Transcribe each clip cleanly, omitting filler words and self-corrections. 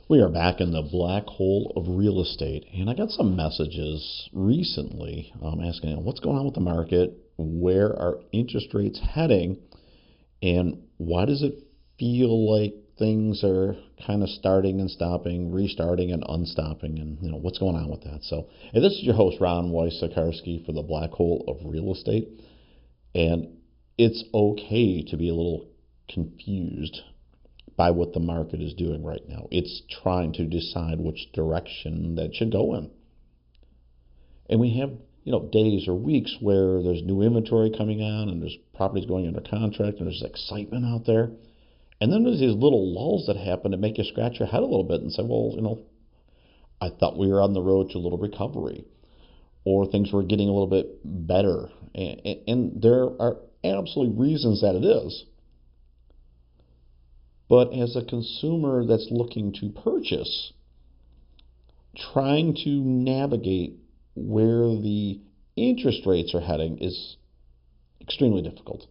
We are back in the black hole of real estate, and I got some messages recently asking what's going on with the market, where are interest rates heading, and why does it feel like things are kind of starting and stopping, restarting and unstopping, and what's going on with that. So, and this is your host Ron Weiss-Sakarski for the black hole of real estate, and it's okay to be a little confused by what the market is doing right now. It's trying to decide which direction that should go in. And we have, days or weeks where there's new inventory coming on and there's properties going under contract and there's excitement out there. And then there's these little lulls that happen that make you scratch your head a little bit and say, well, I thought we were on the road to a little recovery, or things were getting a little bit better. And there are absolutely reasons that it is. But as a consumer that's looking to purchase, trying to navigate where the interest rates are heading is extremely difficult.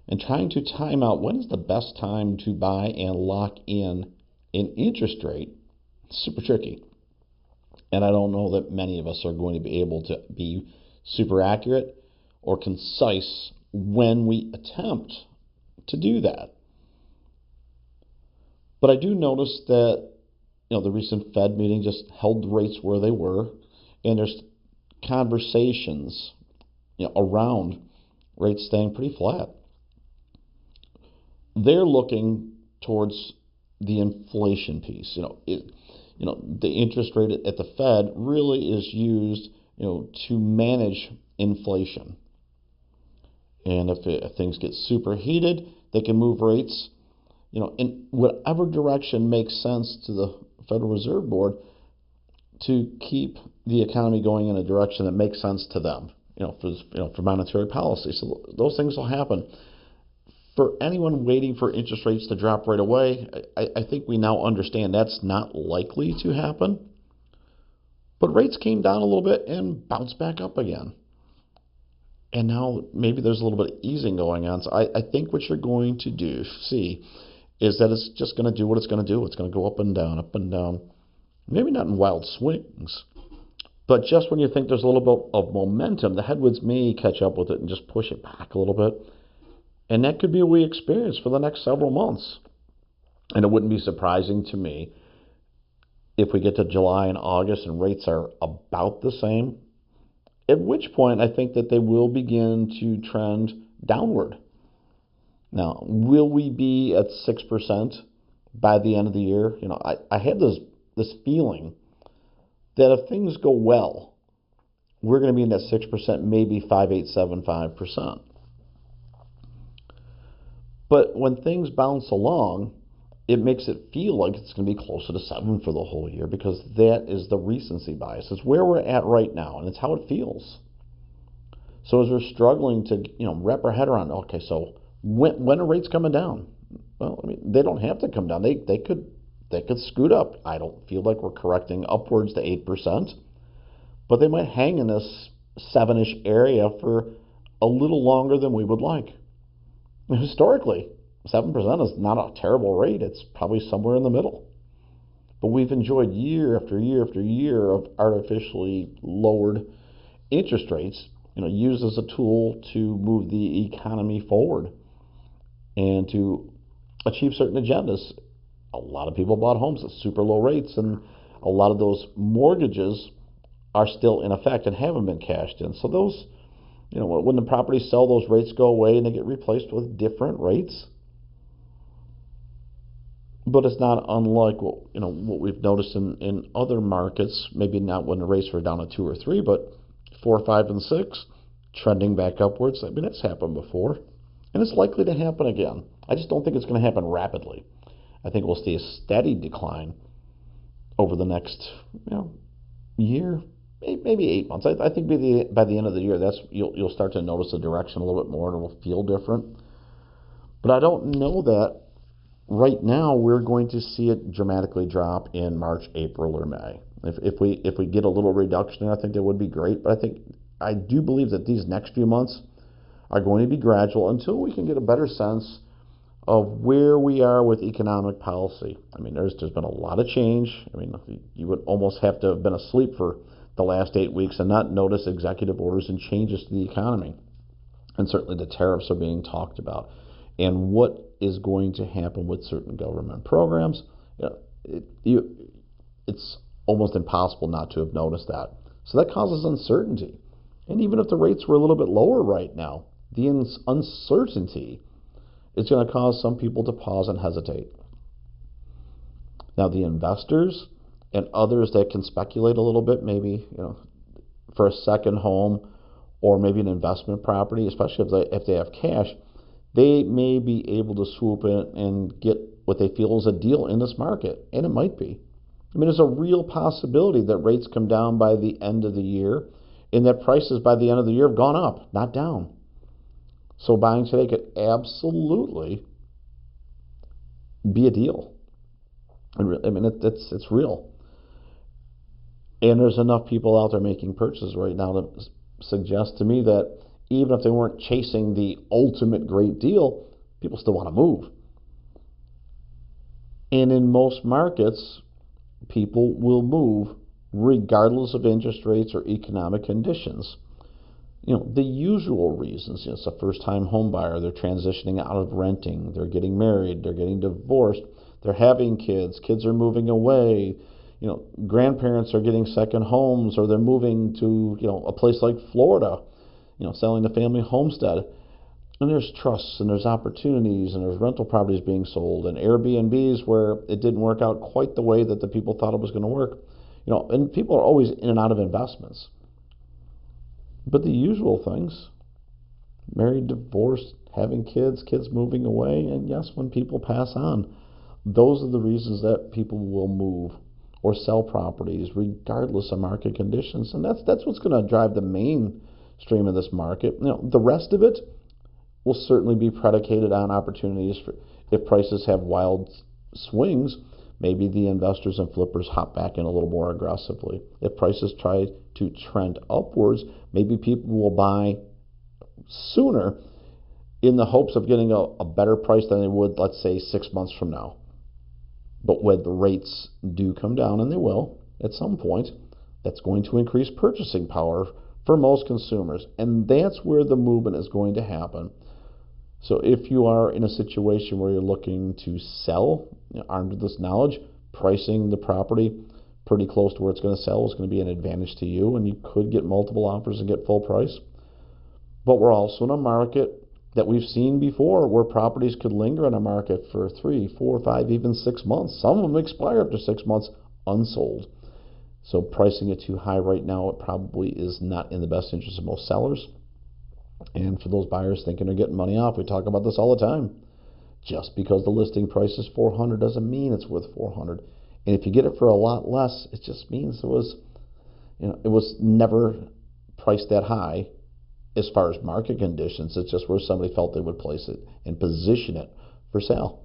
And trying to time out when is the best time to buy and lock in an interest rate is super tricky. And I don't know that many of us are going to be able to be super accurate or concise when we attempt to do that. But I do notice that the recent Fed meeting just held the rates where they were, and there's conversations around rates staying pretty flat. They're looking towards the inflation piece. The interest rate at the Fed really is used to manage inflation. And if things get super heated, they can move rates in whatever direction makes sense to the Federal Reserve Board to keep the economy going in a direction that makes sense to them, for monetary policy. So those things will happen. For anyone waiting for interest rates to drop right away, I think we now understand that's not likely to happen. But rates came down a little bit and bounced back up again. And now maybe there's a little bit of easing going on. So I think what you're going to see is that it's just going to do what it's going to do. It's going to go up and down, maybe not in wild swings, but just when you think there's a little bit of momentum, the headwinds may catch up with it and just push it back a little bit. And that could be what we experience for the next several months. And it wouldn't be surprising to me if we get to July and August and rates are about the same, at which point I think that they will begin to trend downward. Now, will we be at 6% by the end of the year? I had this feeling that if things go well, we're going to be in that 6%, maybe 5.875%. But when things bounce along, it makes it feel like it's going to be closer to 7 for the whole year, because that is the recency bias. It's where we're at right now, and it's how it feels. So as we're struggling to wrap our head around, okay, so when are rates coming down? Well, they don't have to come down. They could scoot up. I don't feel like we're correcting upwards to 8%, but they might hang in this 7-ish area for a little longer than we would like. Historically, 7% is not a terrible rate. It's probably somewhere in the middle. But we've enjoyed year after year after year of artificially lowered interest rates, used as a tool to move the economy forward and to achieve certain agendas. A lot of people bought homes at super low rates, and a lot of those mortgages are still in effect and haven't been cashed in. So those, when the properties sell, those rates go away and they get replaced with different rates. But it's not unlike what we've noticed in other markets, maybe not when the rates were down at 2 or 3, but 4, 5, and 6, trending back upwards. It's happened before, and it's likely to happen again. I just don't think it's going to happen rapidly. I think we'll see a steady decline over the next year, maybe 8 months. I think by the end of the year, you'll start to notice the direction a little bit more, and it'll feel different. But I don't know that right now we're going to see it dramatically drop in March, April, or May. If we get a little reduction, I think that would be great. But I do believe that these next few months are going to be gradual until we can get a better sense of where we are with economic policy. I mean, there's been a lot of change. I mean, you would almost have to have been asleep for the last 8 weeks and not notice executive orders and changes to the economy. And certainly the tariffs are being talked about. And what is going to happen with certain government programs, it's almost impossible not to have noticed that. So that causes uncertainty. And even if the rates were a little bit lower right now, the uncertainty is going to cause some people to pause and hesitate. Now, the investors and others that can speculate a little bit, maybe for a second home or maybe an investment property, especially if they have cash, they may be able to swoop in and get what they feel is a deal in this market, and it might be. I mean, there's a real possibility that rates come down by the end of the year and that prices by the end of the year have gone up, not down. So buying today could absolutely be a deal. I mean, it's real. And there's enough people out there making purchases right now to suggest to me that even if they weren't chasing the ultimate great deal, people still want to move. And in most markets, people will move regardless of interest rates or economic conditions. The usual reasons. It's a first-time home buyer. They're transitioning out of renting. They're getting married. They're getting divorced. They're having kids. Kids are moving away. Grandparents are getting second homes, or they're moving to a place like Florida. Selling the family homestead. And there's trusts, and there's opportunities, and there's rental properties being sold, and Airbnbs where it didn't work out quite the way that the people thought it was going to work. And people are always in and out of investments. But the usual things, married, divorced, having kids, kids moving away, and yes, when people pass on, those are the reasons that people will move or sell properties regardless of market conditions. And that's what's going to drive the mainstream of this market. The rest of it will certainly be predicated on opportunities for if prices have wild swings. Maybe the investors and flippers hop back in a little more aggressively. If prices try to trend upwards, maybe people will buy sooner in the hopes of getting a better price than they would, let's say, 6 months from now. But when the rates do come down, and they will at some point, that's going to increase purchasing power for most consumers. And that's where the movement is going to happen. So if you are in a situation where you're looking to sell, armed with this knowledge, pricing the property pretty close to where it's going to sell is going to be an advantage to you, and you could get multiple offers and get full price. But we're also in a market that we've seen before where properties could linger in a market for 3, 4, 5, even 6 months. Some of them expire after 6 months unsold. So pricing it too high right now, it probably is not in the best interest of most sellers. And for those buyers thinking they're getting money off, we talk about this all the time. Just because the listing price is $400 doesn't mean it's worth $400. And if you get it for a lot less, it just means it was never priced that high as far as market conditions. It's just where somebody felt they would place it and position it for sale.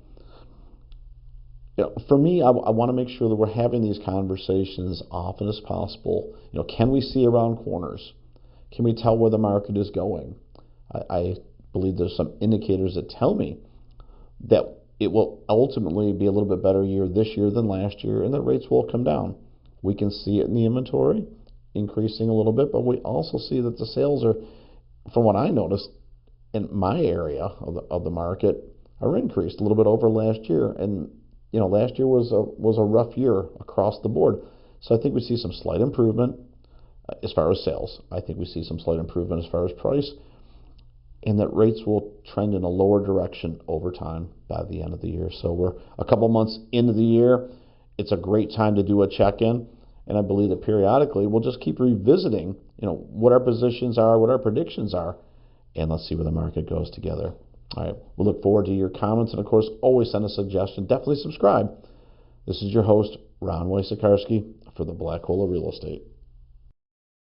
For me, I want to make sure that we're having these conversations often as possible. Can we see around corners? Can we tell where the market is going? I believe there's some indicators that tell me that it will ultimately be a little bit better year this year than last year, and that rates will come down. We can see it in the inventory increasing a little bit, but we also see that the sales are, from what I noticed in my area of the market, are increased a little bit over last year. And last year was a rough year across the board. So I think we see some slight improvement as far as sales. I think we see some slight improvement as far as price, and that rates will trend in a lower direction over time by the end of the year. So we're a couple months into the year. It's a great time to do a check-in, and I believe that periodically we'll just keep revisiting, what our positions are, what our predictions are, and let's see where the market goes together. All right, we'll look forward to your comments, and of course, always send a suggestion. Definitely subscribe. This is your host, Ron Wojciechowski, for the Black Hole of Real Estate.